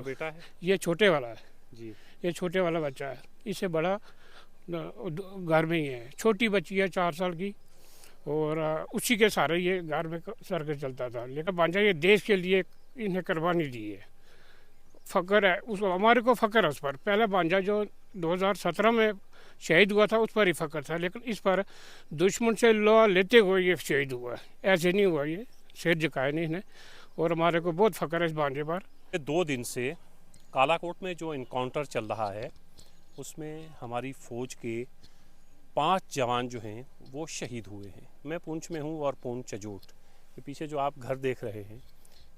बेटा है ये छोटे वाला है। जी। ये छोटे वाला बच्चा है। इससे बड़ा घर में ही है। छोटी बच्ची है 4 साल की। और उसी के सहारे ये घर में सर के चलता था। लेकिन भांजा ये देश के लिए इन्हें कुर्बानी दी है। फ़ख्र है उसको, हमारे को फ़ख्र है उस पर। पहले भांजा जो 2017 में शहीद हुआ था उस पर ही फ़ख्र था, लेकिन इस पर दुश्मन से लोहा लेते हुए ये शहीद हुआ है। ऐसे नहीं हुआ, ये सिर झुकाया नहीं इन्हें। और हमारे को बहुत फ़ख्र है इस भांजे पर। 2 दिन से कालाकोट में जो इनकाउंटर चल रहा है उसमें हमारी फ़ौज के 5 जवान जो हैं वो शहीद हुए हैं। मैं पुंछ में हूँ और पुंछ अजोट के पीछे जो आप घर देख रहे हैं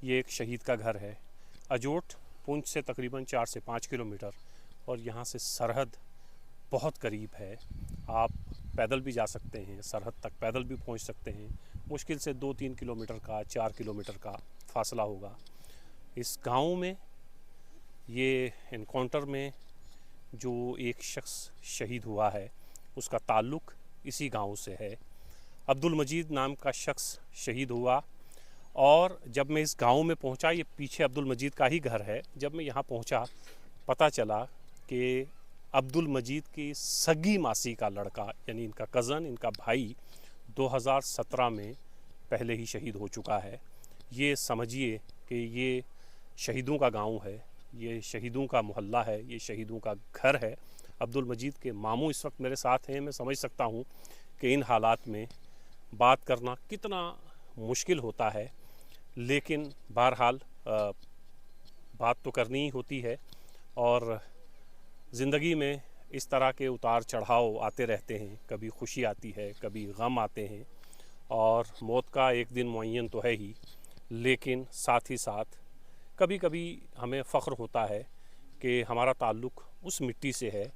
ये एक शहीद का घर है। अजोट पुंछ से तकरीबन 4 से 5 किलोमीटर और यहाँ से सरहद बहुत करीब है। आप पैदल भी जा सकते हैं, सरहद तक पैदल भी पहुँच सकते हैं। मुश्किल से 2-3 किलोमीटर का 4 किलोमीटर का फासला होगा। इस गांव में ये इनकाउंटर में जो एक शख्स शहीद हुआ है उसका ताल्लुक़ इसी गांव से है। अब्दुल मजीद नाम का शख्स शहीद हुआ और जब मैं इस गांव में पहुंचा, ये पीछे अब्दुल मजीद का ही घर है, जब मैं यहाँ पहुंचा पता चला कि अब्दुल मजीद की सगी मासी का लड़का यानी इनका कज़न, इनका भाई 2017 में पहले ही शहीद हो चुका है। ये समझिए कि ये शहीदों का गांव है, ये शहीदों का मोहल्ला है, ये शहीदों का घर है। अब्दुल मजीद के मामू इस वक्त मेरे साथ हैं। मैं समझ सकता हूँ कि इन हालात में बात करना कितना मुश्किल होता है, लेकिन बहरहाल बात तो करनी ही होती है। और ज़िंदगी में इस तरह के उतार चढ़ाव आते रहते हैं। कभी खुशी आती है, कभी गम आते हैं और मौत का एक दिन मुअय्यन तो है ही, लेकिन साथ ही साथ कभी कभी हमें फ़ख्र होता है कि हमारा ताल्लुक़ उस मिट्टी से है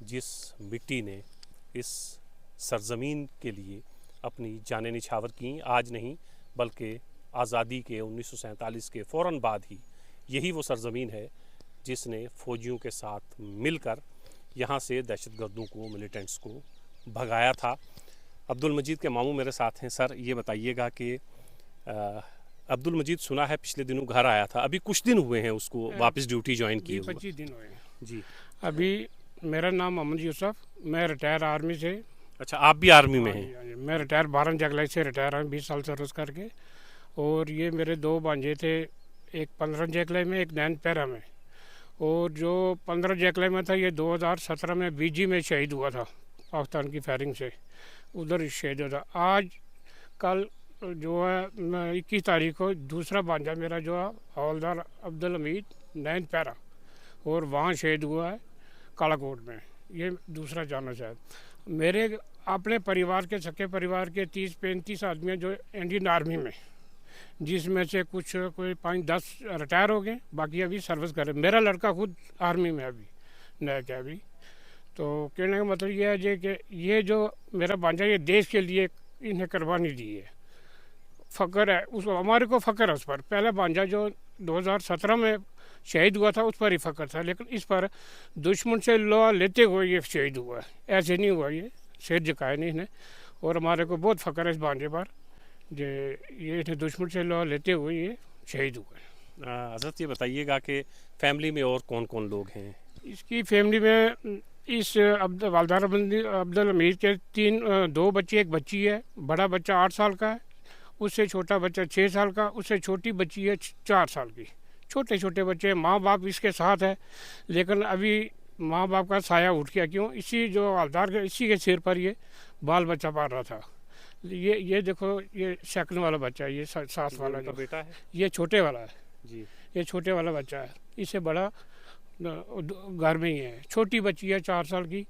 जिस मिट्टी ने इस सरज़मीन के लिए अपनी जानें निछावर की। आज नहीं बल्कि आज़ादी के 1947 के फ़ौरन बाद ही यही वो सरज़मीन है जिसने फ़ौजियों के साथ मिलकर यहाँ से दहशतगर्दों को, मिलिटेंट्स को भगाया था। अब्दुल मजीद के मामू मेरे साथ हैं। सर ये बताइएगा कि अब्दुल मजीद सुना है पिछले दिनों घर आया था, अभी कुछ दिन हुए हैं उसको वापस ड्यूटी ज्वाइन किए हुए? 25 दिन हुए जी। अभी। मेरा नाम मोहम्मद यूसुफ, मैं रिटायर आर्मी से। अच्छा, आप भी आर्मी में हैं? हाँ जी, मैं रिटायर 12 जगलाई से रिटायर हूँ, 20 साल सर्विस करके। और ये मेरे 2 भांजे थे, एक 15 जगलाई में, एक नैन पैरा में। और जो 15 जगलाई में था ये 2017 में बीजी में शहीद हुआ था, पाकिस्तान की फायरिंग से उधर शहीद हुआ था। आज कल जो है 21 तारीख को दूसरा भांजा मेरा जो है हवलदार अब्दुल हमीद नैन पैरा, और वहाँ शहीद हुआ है कालाकोट में। ये दूसरा जाना शायद। मेरे अपने परिवार के, सके परिवार के 30-35 आदमी हैं जो इंडियन आर्मी में, जिसमें से कुछ कोई 5-10 रिटायर हो गए, बाकी अभी सर्विस कर रहे। मेरा लड़का खुद आर्मी में अभी नया क्या अभी। तो कहने का मतलब ये है जी कि ये जो मेरा भांजा ये देश के लिए इन्हें कुर्बानी दी है। फ़ख्र है उसको, हमारे को फ़ख्र है उस पर। पहले भांजा जो 2017 में शहीद हुआ था उस पर ही फ़ख्र था, लेकिन इस पर दुश्मन से लोहा लेते हुए ये शहीद हुआ है। ऐसे नहीं हुआ, ये सिर झुकाया नहीं इन्हें। और हमारे को बहुत फ़ख्र है इस भांजे पर, जो ये दुश्मन से लोहा लेते हुए ये शहीद हुआ है। हज़रत ये बताइएगा कि फैमिली में और कौन कौन लोग हैं? इसकी फैमिली में इस वालदार अब्दुल हमीद के 2 बच्चे, एक बच्ची है। बड़ा बच्चा 8 साल का है, उससे छोटा बच्चा 6 साल का, उससे छोटी बच्ची है 4 साल की। छोटे छोटे बच्चे, माँ बाप इसके साथ है, लेकिन अभी माँ बाप का साया उठ गया। क्यों? इसी जो हवलदार के, इसी के सिर पर ये बाल बच्चा पाल रहा था। ये देखो, ये सेकंड वाला बच्चा है, ये साथ वाला जो बेटा है ये छोटे वाला है जी। ये छोटे वाला बच्चा है। इससे बड़ा घर में ही है। छोटी बच्ची है 4 साल की।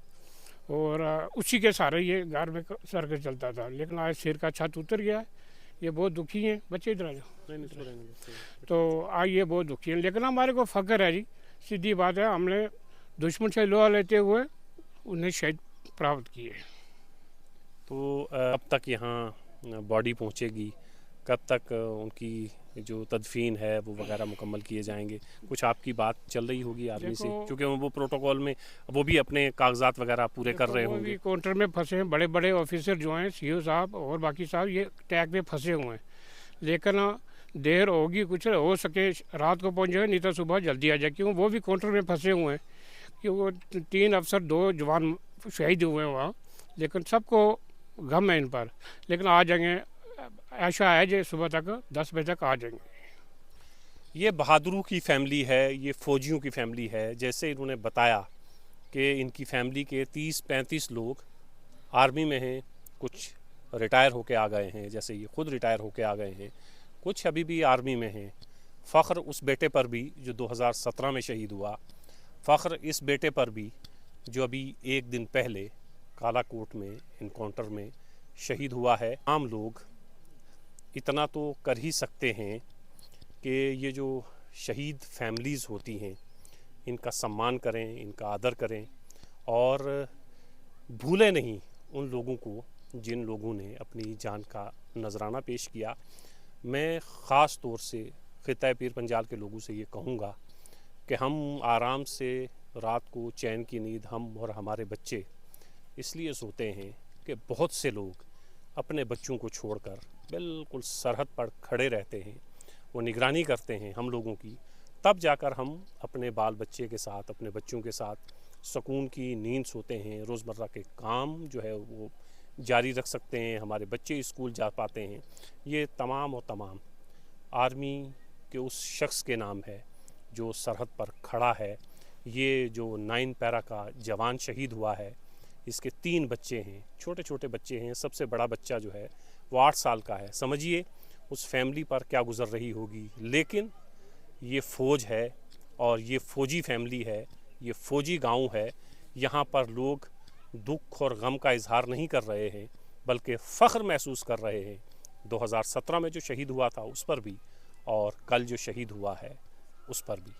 और उसी के सहारे ये घर में सर के चलता था, लेकिन आज सिर का छत उतर गया है। ये बहुत दुखी हैं बच्चे, इधर आ जाओ। तो आज ये बहुत दुखी हैं, लेकिन हमारे को फ़ख्र है जी, सीधी बात है। हमने दुश्मन से लोहा लेते हुए उन्हें शहीद प्राप्त किए। तो कब तक यहाँ बॉडी पहुँचेगी, कब तक उनकी जो तदफीन है वो वगैरह मुकम्मल किए जाएंगे? कुछ आपकी बात चल रही होगी आर्मी से, क्योंकि वो प्रोटोकॉल में वो भी अपने कागजात वगैरह पूरे कर रहे होंगे। काउंटर में फंसे हैं बड़े बड़े ऑफिसर जो हैं, सीओ साहब और बाकी साहब, ये टैग पे फंसे हुए हैं। लेकिन देर होगी, कुछ हो सके रात को पहुँच जाए, नहीं तो सुबह जल्दी आ जाए, क्यों वो भी काउंटर में फंसे हुए हैं कि वो 3 अफसर 2 जवान शहीद हुए हैं वहाँ, लेकिन सबको गम है इन पर, लेकिन आ जाएंगे, ऐसा है जो सुबह तक 10 बजे तक आ जाएंगे। ये बहादुरों की फैमिली है, ये फ़ौजियों की फैमिली है। जैसे इन्होंने बताया कि इनकी फैमिली के 30-35 लोग आर्मी में हैं, कुछ रिटायर होके आ गए हैं, जैसे ये खुद रिटायर होके आ गए हैं, कुछ अभी भी आर्मी में हैं। फ़ख्र उस बेटे पर भी जो 2017 में शहीद हुआ, फ़ख्र इस बेटे पर भी जो अभी एक दिन पहले कालाकोट में इनकाउंटर में शहीद हुआ है। आम लोग इतना तो कर ही सकते हैं कि ये जो शहीद फैमिलीज़ होती हैं इनका सम्मान करें, इनका आदर करें और भूलें नहीं उन लोगों को जिन लोगों ने अपनी जान का नजराना पेश किया। मैं ख़ास तौर से खित्ता पीर पंजाल के लोगों से ये कहूँगा कि हम आराम से रात को चैन की नींद हम और हमारे बच्चे इसलिए सोते हैं कि बहुत से लोग अपने बच्चों को छोड़कर बिल्कुल सरहद पर खड़े रहते हैं, वो निगरानी करते हैं हम लोगों की, तब जाकर हम अपने बाल बच्चे के साथ, अपने बच्चों के साथ सुकून की नींद सोते हैं। रोज़मर्रा के काम जो है वो जारी रख सकते हैं, हमारे बच्चे स्कूल जा पाते हैं। ये तमाम और तमाम आर्मी के उस शख्स के नाम है जो सरहद पर खड़ा है। ये जो 9 पैरा का जवान शहीद हुआ है, इसके 3 बच्चे हैं, छोटे छोटे बच्चे हैं। सबसे बड़ा बच्चा जो है वो 8 साल का है। समझिए उस फैमिली पर क्या गुज़र रही होगी। लेकिन ये फ़ौज है और ये फ़ौजी फैमिली है, ये फ़ौजी गांव है। यहाँ पर लोग दुख और गम का इजहार नहीं कर रहे हैं, बल्कि फ़ख्र महसूस कर रहे हैं 2017 में जो शहीद हुआ था उस पर भी, और कल जो शहीद हुआ है उस पर भी।